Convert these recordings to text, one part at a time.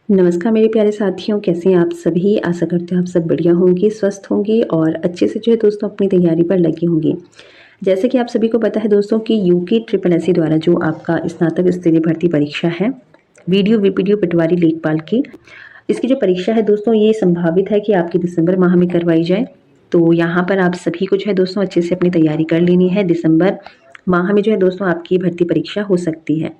नमस्कार मेरे प्यारे साथियों, कैसे हैं आप सभी। आशा करते हैं आप सब बढ़िया होंगे, स्वस्थ होंगे और अच्छे से जो है दोस्तों अपनी तैयारी पर लगे होंगे। जैसे कि आप सभी को पता है दोस्तों कि यूके ट्रिपल एससी द्वारा जो आपका स्नातक स्तरीय भर्ती परीक्षा है, वीडियो वीपीडीओ पटवारी लेखपाल की, इसकी जो परीक्षा है दोस्तों ये संभावित है कि आपकी दिसंबर माह में करवाई जाए। तो यहाँ पर आप सभी को जो है दोस्तों अच्छे से अपनी तैयारी कर लेनी है। दिसंबर माह में जो है दोस्तों आपकी भर्ती परीक्षा हो सकती है।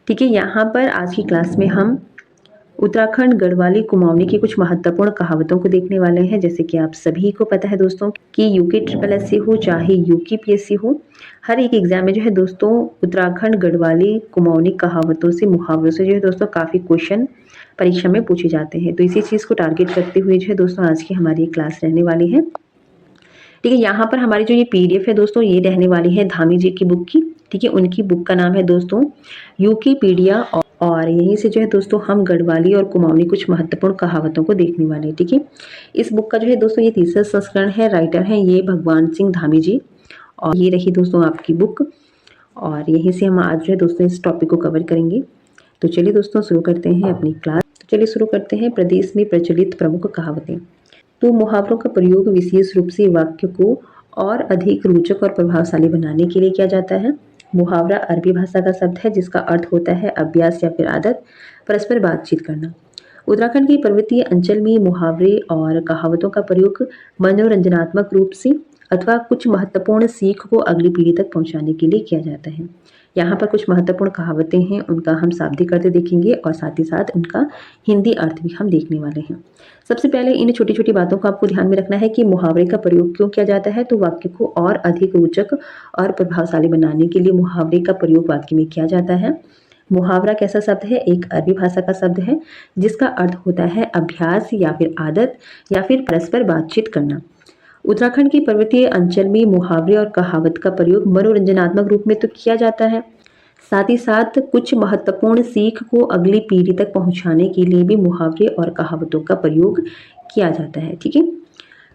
ठीक है, यहाँ पर आज की क्लास में हम उत्तराखंड गढ़वाली कुमाऊनी की कुछ महत्वपूर्ण कहावतों को देखने वाले हैं। जैसे कि आप सभी को पता है दोस्तों कि यूके ट्रिपल एससी हो चाहे यूके पीएससी हो, हर एक एग्जाम में जो है दोस्तों उत्तराखंड गढ़वाली कुमाऊनी कहावतों से, मुहावरों से जो है दोस्तों काफ़ी क्वेश्चन परीक्षा में पूछे जाते हैं। तो इसी चीज़ को टारगेट करते हुए जो है दोस्तों आज की हमारी क्लास रहने वाली है। ठीक है, यहाँ पर हमारी जो ये पीडीएफ है दोस्तों ये रहने वाली है धामी जी की बुक की। ठीक है, उनकी बुक का नाम है दोस्तों यूकीपीडिया और यहीं से जो है दोस्तों हम गढ़वाली और कुमाऊनी कुछ महत्वपूर्ण कहावतों को देखने वाले हैं। ठीक है, इस बुक का जो है दोस्तों ये तीसरा संस्करण है। राइटर हैं ये भगवान सिंह धामी जी और ये रही दोस्तों आपकी बुक और यहीं से हम आज जो है दोस्तों इस टॉपिक को कवर करेंगे। तो चलिए दोस्तों शुरू करते हैं अपनी क्लास। चलिए शुरू करते हैं प्रदेश में प्रचलित प्रमुख कहावतें। तो मुहावरों का प्रयोग विशेष रूप से वाक्य को और अधिक रोचक और प्रभावशाली बनाने के लिए किया जाता है। मुहावरा अरबी भाषा का शब्द है जिसका अर्थ होता है अभ्यास या फिर आदत, परस्पर बातचीत करना। उत्तराखंड के पर्वतीय अंचल में मुहावरे और कहावतों का प्रयोग मनोरंजनात्मक रूप से अथवा कुछ महत्वपूर्ण सीख को अगली पीढ़ी तक पहुंचाने के लिए किया जाता है। यहाँ पर कुछ महत्वपूर्ण कहावतें हैं, उनका हम शाब्दिक अर्थ देखेंगे और साथ ही साथ उनका हिंदी अर्थ भी हम देखने वाले हैं। सबसे पहले इन छोटी छोटी बातों को आपको ध्यान में रखना है कि मुहावरे का प्रयोग क्यों किया जाता है। तो वाक्य को और अधिक रोचक और प्रभावशाली बनाने के लिए मुहावरे का प्रयोग वाक्य में किया जाता है। मुहावरा कैसा शब्द है? एक अरबी भाषा का शब्द है जिसका अर्थ होता है अभ्यास या फिर आदत या फिर परस्पर बातचीत करना। उत्तराखंड के पर्वतीय अंचल में मुहावरे और कहावत का प्रयोग मनोरंजनात्मक रूप में तो किया जाता है, साथ ही साथ कुछ महत्वपूर्ण सीख को अगली पीढ़ी तक पहुंचाने के लिए भी मुहावरे और कहावतों का प्रयोग किया जाता है। ठीक है,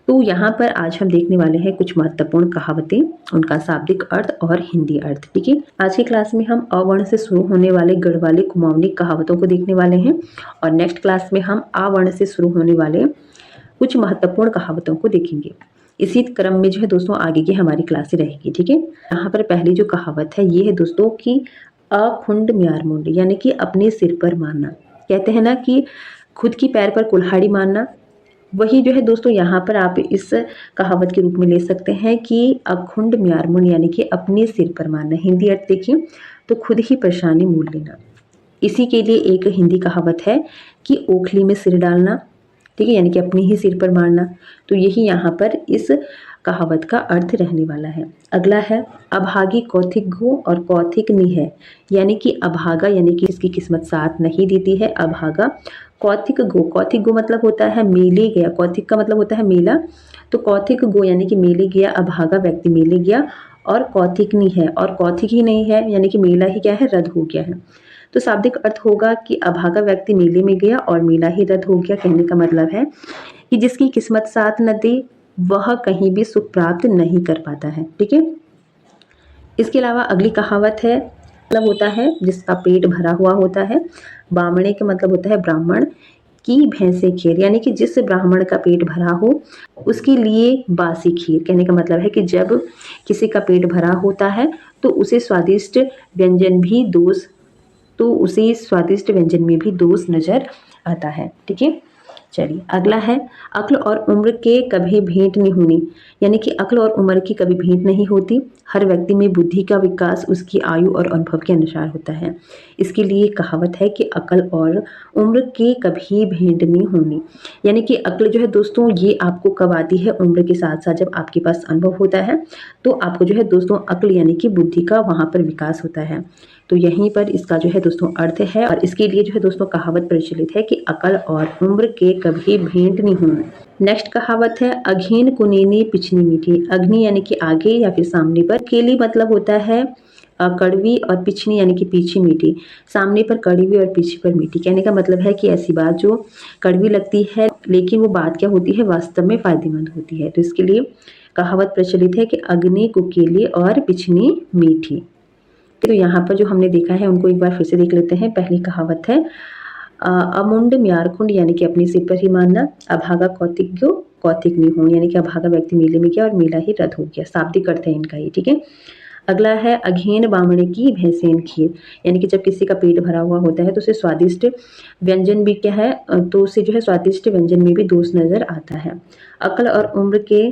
तो यहाँ पर आज हम देखने वाले हैं कुछ महत्वपूर्ण कहावतें, उनका शाब्दिक अर्थ और हिंदी अर्थ। ठीक है, आज की क्लास में हम अवर्ण से शुरू होने वाले गढ़वाली कुमाऊनी कहावतों को देखने वाले हैं और नेक्स्ट क्लास में हम आवर्ण से शुरू होने वाले कुछ महत्वपूर्ण कहावतों को देखेंगे। इसी क्रम में जो है दोस्तों आगे की हमारी क्लासें रहेगी। ठीक है, यहाँ पर पहली जो कहावत है ये है दोस्तों कि अखुंड म्यार मुंड, यानी कि अपने सिर पर मारना। कहते हैं ना कि खुद की पैर पर कुल्हाड़ी मारना, वही जो है दोस्तों यहाँ पर आप इस कहावत के रूप में ले सकते हैं कि अखुंड म्यार मुंड, यानी कि अपने सिर पर मारना। हिंदी अर्थ देखिए तो खुद ही परेशानी मोल लेना। इसी के लिए एक हिंदी कहावत है कि ओखली में सिर डालना। ठीक है, यानी कि अपने ही सिर पर मारना। तो यही यहाँ पर इस कहावत का अर्थ रहने वाला है। अगला है अभागी कौथिक गो और कौथिक नी है, यानी कि अभागा यानी कि इसकी किस्मत साथ नहीं देती है, अभागा। कौथिक गो मतलब होता है मेले गया, कौथिक का मतलब होता है मेला, तो कौथिक गो यानी कि मेले गया, अभागा व्यक्ति मेले गया और कौथिक नी है, और कौथिक ही नहीं है यानी कि मेला ही क्या है, रद्द हो गया है। तो शाब्दिक अर्थ होगा कि अभागा व्यक्ति मेले में गया और मेला ही रद्द हो गया। कहने का मतलब है कि जिसकी किस्मत साथ न दे वह कहीं भी सुख प्राप्त नहीं कर पाता है। ठीक है, इसके अलावा अगली कहावत है, मतलब होता है जिसका पेट भरा हुआ होता है। बामणे का मतलब होता है ब्राह्मण की भैंसे खीर, यानी कि जिस ब्राह्मण का पेट भरा हो उसके लिए बासी खीर। कहने का मतलब है कि जब किसी का पेट भरा होता है तो उसे स्वादिष्ट व्यंजन में भी दोष नजर आता है। ठीक है, चलिए अगला है अक्ल और उम्र के कभी भेंट नहीं होनी, यानी कि अक्ल और उम्र की कभी भेंट नहीं होती। हर व्यक्ति में बुद्धि का विकास उसकी आयु और अनुभव के अनुसार होता है। इसके लिए कहावत है कि अक्ल और उम्र के कभी भेंट नहीं होनी, यानी कि अक्ल जो है दोस्तों ये आपको कब आती है, उम्र के साथ साथ जब आपके पास अनुभव होता है तो आपको जो है दोस्तों अक्ल यानी कि बुद्धि का वहाँ पर विकास होता है। तो यहीं पर इसका जो है दोस्तों अर्थ है और इसके लिए जो है दोस्तों कहावत प्रचलित है कि अकल और उम्र के कभी भेंट नहीं होना। नेक्स्ट कहावत है अघीन कुनीनी पिछनी मीठी। अग्नि यानी कि आगे या फिर सामने पर, केली मतलब होता है कड़वी और पिछनी यानी कि पीछे मीठी। सामने पर कड़वी और पीछे पर मीठी। कहने का मतलब है कि ऐसी बात जो कड़वी लगती है लेकिन वो बात क्या होती है, वास्तव में फायदेमंद होती है। तो इसके लिए कहावत प्रचलित है कि अग्नि कुकेली और पिछनी मीठी। तो यहाँ पर जो हमने देखा है उनको एक बार फिर से देख लेते हैं। पहली कहावत है अमुंड म्यारकुंड यानी कि अपने सिर पर ही मानना। अभागा कौतिक्यो कौतिक नहीं हो यानी कि अभागा व्यक्ति मेले में गया और मेला ही रद्द हो गया, शाब्दिक अर्थ है इनका ये, ठीक है। अगला है अघेन बामणे की भैंसेन खीर, यानी कि जब किसी का पेट भरा हुआ होता है तो उसे स्वादिष्ट व्यंजन भी क्या है, तो उसे जो है स्वादिष्ट व्यंजन में भी दोष नजर आता है। अकल और उम्र के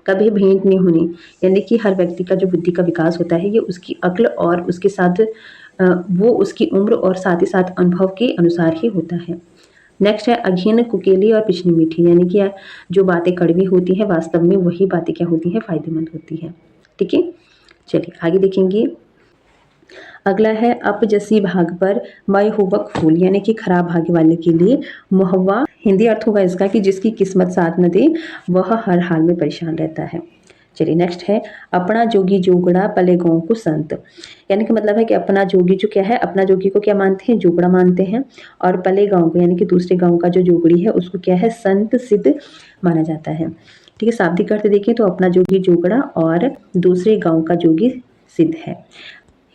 कभी भेंट नहीं होनी, यानी कि हर व्यक्ति का जो बुद्धि का विकास होता है ये उसकी अक्ल और उसके साथ वो उसकी उम्र और साथ ही साथ अनुभव के अनुसार ही होता है। नेक्स्ट है अघिन कुकेली और पिछली मीठी, यानी कि जो बातें कड़वी होती हैं वास्तव में वही बातें क्या होती हैं, फायदेमंद होती हैं, ठीक है। चलिए आगे देखेंगे। अगला है अपजसी भाग पर मय होवक फूल, यानी कि खराब भाग्य वाले के लिए मुहव्वा, हिंदी अर्थ होगा इसका कि जिसकी किस्मत साथ न दे वह हर हाल में परेशान रहता है। चलिए नेक्स्ट है अपना जोगी जोगड़ा पले गाँव को संत, यानी कि मतलब है कि अपना जोगी जो क्या है, अपना जोगी को क्या मानते हैं, जोगड़ा मानते हैं, और पले गाँव को यानी कि दूसरे गाँव का जो जोगड़ी है उसको क्या है, संत सिद्ध माना जाता है, ठीक है। शाब्दिक अर्थ देखें तो अपना जोगी जोगड़ा और दूसरे गाँव का जोगी सिद्ध है।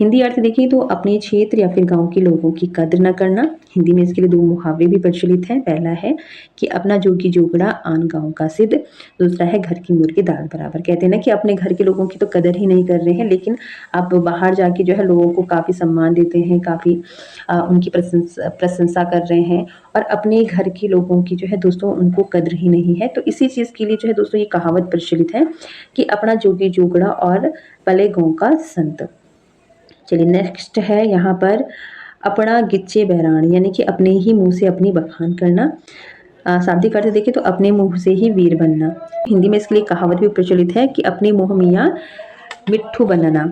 हिंदी अर्थ देखें तो अपने क्षेत्र या फिर गांव के लोगों की कद्र न करना। हिंदी में इसके लिए दो मुहावरे भी प्रचलित हैं। पहला है कि अपना जोगी जोगड़ा आन गांव का सिद्ध, दूसरा है घर की मुर्गी दाल बराबर। कहते हैं ना कि अपने घर के लोगों की तो कदर ही नहीं कर रहे हैं, लेकिन आप बाहर जाके जो है लोगों को काफ़ी सम्मान देते हैं, काफ़ी उनकी प्रशंसा कर रहे हैं, और अपने घर के लोगों की जो है दोस्तों उनको कद्र ही नहीं है। तो इसी चीज़ के लिए जो है दोस्तों ये कहावत प्रचलित है कि अपना जोगी जोगड़ा और पले गाँव का संत। चलिए नेक्स्ट है यहाँ पर अपना गिच्चे बहरान, यानी कि अपने ही मुंह से अपनी बखान करना। शाब्दिक अर्थ देखें तो अपने मुंह से ही वीर बनना। हिंदी में इसके लिए कहावत भी प्रचलित है कि अपने मुंह मियाँ मिट्ठू बनाना,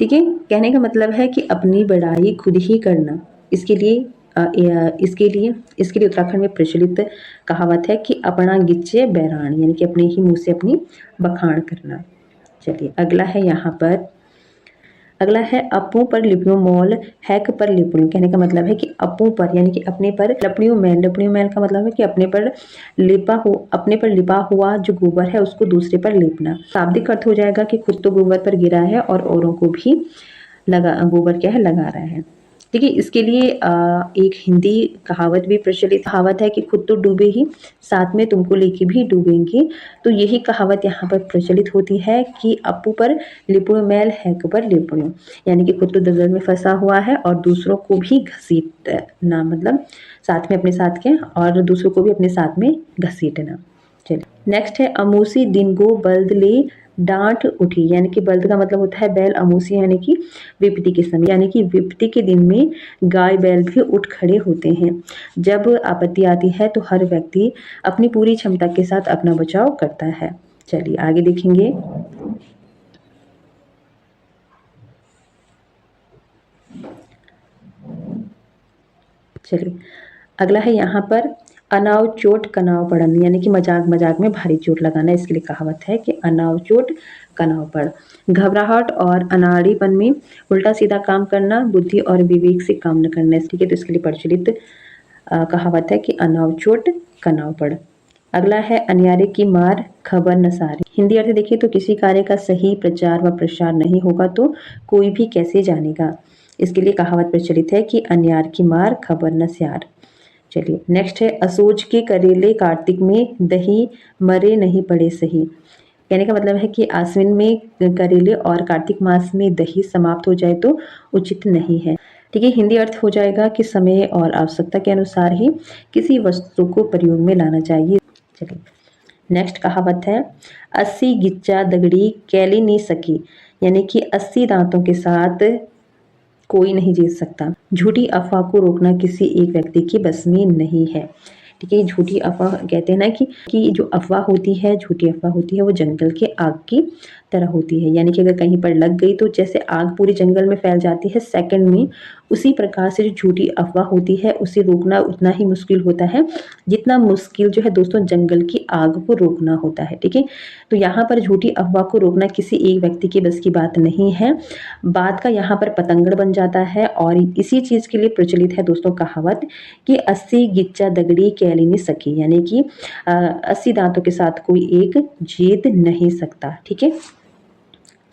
ठीक है। कहने का मतलब है कि अपनी बड़ाई खुद ही करना। इसके लिए उत्तराखंड में प्रचलित कहावत है कि अपना गिच्चे बहरान, यानी कि अपने ही मुंह से अपनी बखान करना। चलिए अगला है यहाँ पर, अगला है अपू पर लिपणु मोल हैक पर लिपणु, कहने का मतलब है कि अपू पर यानी कि अपने पर लपणियों मैल का मतलब है कि अपने पर लिपा हुआ जो गोबर है उसको दूसरे पर लेपना। शाब्दिक अर्थ हो जाएगा कि खुद तो गोबर पर गिरा है और औरों को भी गोबर क्या है लगा रहा है। देखिए इसके लिए एक हिंदी कहावत भी प्रचलित कहावत है कि खुद तो डूबे ही साथ में तुमको लेके भी डूबेंगे। तो यही कहावत यहाँ पर प्रचलित होती है कि अप्पू पर लिपुण मैल हैक पर लिपुण, यानी कि खुद तो दलदल में फंसा हुआ है और दूसरों को भी घसीटना, मतलब साथ में अपने साथ के और दूसरों को भी अपने साथ में घसीटना। चलिए नेक्स्ट है अमूसी दिन गो बल्द ले डांट उठी, यानी कि बल्द का मतलब होता है बैल, अमूसी यानी कि विपत्ति के समय, यानी कि विपत्ति के दिन में गाय बैल भी उठ खड़े होते हैं। जब आपत्ति आती है तो हर व्यक्ति अपनी पूरी क्षमता के साथ अपना बचाव करता है। चलिए आगे देखेंगे। चलिए अगला है यहाँ पर अनाव चोट कनाव पड़न, यानी कि मजाक मजाक में भारी चोट लगाना। इसके लिए कहावत है कि अनाव चोट कनाव पड़। घबराहट और अनाड़ीपन में उल्टा सीधा काम करना, बुद्धि और विवेक से काम न करना। ठीक है, तो इसके लिए प्रचलित कहावत है कि अनाव चोट कनाव पड़। अगला है अनियारे की मार खबर न सारी। हिंदी अर्थ देखिए तो किसी कार्य का सही प्रचार व प्रसार नहीं होगा तो कोई भी कैसे जानेगा। इसके लिए कहावत प्रचलित है कि अनियार की मार खबर न स्यार। चलिए नेक्स्ट है असोज के करेले कार्तिक में दही मरे नहीं पड़े सही। कहने का मतलब है कि आश्विन में करेले और कार्तिक मास में दही समाप्त हो जाए तो उचित नहीं है। ठीक है, हिंदी अर्थ हो जाएगा कि समय और आवश्यकता के अनुसार ही किसी वस्तु को प्रयोग में लाना चाहिए। चलिए नेक्स्ट कहावत है 80 गिच्चा दगड़ी कैली नहीं सकी, यानी कि 80 दांतों के साथ कोई नहीं जीत सकता। झूठी अफवाह को रोकना किसी एक व्यक्ति की बस में नहीं है। ठीक है, झूठी अफवाह कहते हैं ना कि जो अफवाह होती है, झूठी अफवाह होती है, वो जंगल के आग की तरह होती है। यानी कि अगर कहीं पर लग गई तो जैसे आग पूरे जंगल में फैल जाती है सेकंड में, उसी प्रकार से जो झूठी अफवाह होती है उसे रोकना उतना ही मुश्किल होता है जितना मुश्किल जो है दोस्तों जंगल की आग को रोकना होता है। ठीक है, तो यहाँ पर झूठी अफवाह को रोकना किसी एक व्यक्ति की बस की बात नहीं है। बात का यहाँ पर पतंगड़ बन जाता है और इसी चीज़ के लिए प्रचलित है दोस्तों कहावत कि 80 गिच्चा दगड़ी कैली नहीं सकी, यानी कि 80 दांतों के साथ कोई एक जीत नहीं सकता। ठीक है,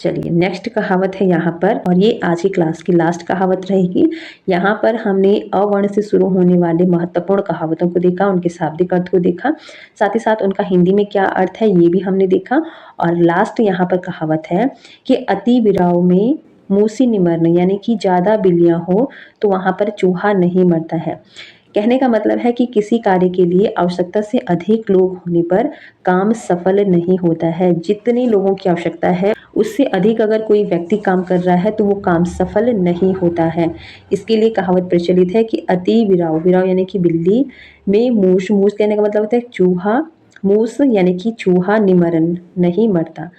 चलिए नेक्स्ट कहावत है यहाँ पर, और ये आज की क्लास की लास्ट कहावत रहेगी। यहाँ पर हमने अवर्ण से शुरू होने वाले महत्वपूर्ण कहावतों को देखा, उनके शाब्दिक अर्थ को देखा, साथ ही साथ उनका हिंदी में क्या अर्थ है ये भी हमने देखा। और लास्ट यहाँ पर कहावत है कि अति विराव में मूसी निमरन, यानी कि ज़्यादा बिल्लियाँ हो तो वहाँ पर चूहा नहीं मरता है। कहने का मतलब है कि किसी कार्य के लिए आवश्यकता से अधिक लोग होने पर काम सफल नहीं होता है। जितने लोगों की आवश्यकता है उससे अधिक अगर कोई व्यक्ति काम कर रहा है तो वो काम सफल नहीं होता है। इसके लिए कहावत प्रचलित है कि अति विराव, विराव यानी कि बिल्ली, में मूस, मूस कहने का मतलब होता है चूहा, मूस यानी कि चूहा निमरन नहीं मरता,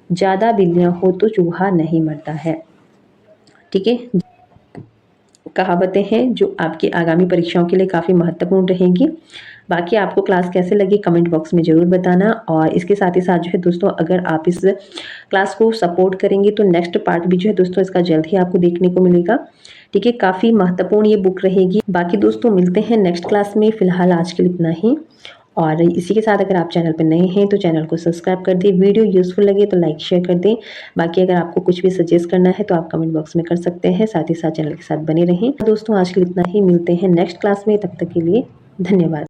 ज़्यादा बिल्लियाँ हो तो चूहा नहीं मरता है। ठीक है, कहावतें हैं जो आपकी आगामी परीक्षाओं के लिए काफ़ी महत्वपूर्ण रहेंगी। बाकी आपको क्लास कैसे लगी कमेंट बॉक्स में ज़रूर बताना। और इसके साथ ही साथ जो है दोस्तों, अगर आप इस क्लास को सपोर्ट करेंगे तो नेक्स्ट पार्ट भी जो है दोस्तों इसका जल्द ही आपको देखने को मिलेगा। ठीक है, काफ़ी महत्वपूर्ण ये बुक रहेगी। बाकी दोस्तों मिलते हैं नेक्स्ट क्लास में, फिलहाल आज के लिए इतना ही। और इसी के साथ अगर आप चैनल पर नए हैं तो चैनल को सब्सक्राइब कर दें, वीडियो यूज़फुल लगे तो लाइक शेयर कर दें। बाकी अगर आपको कुछ भी सजेस्ट करना है तो आप कमेंट बॉक्स में कर सकते हैं। साथ ही साथ चैनल के साथ बने रहें। दोस्तों आज के लिए इतना ही, मिलते हैं नेक्स्ट क्लास में, तब तक के लिए धन्यवाद।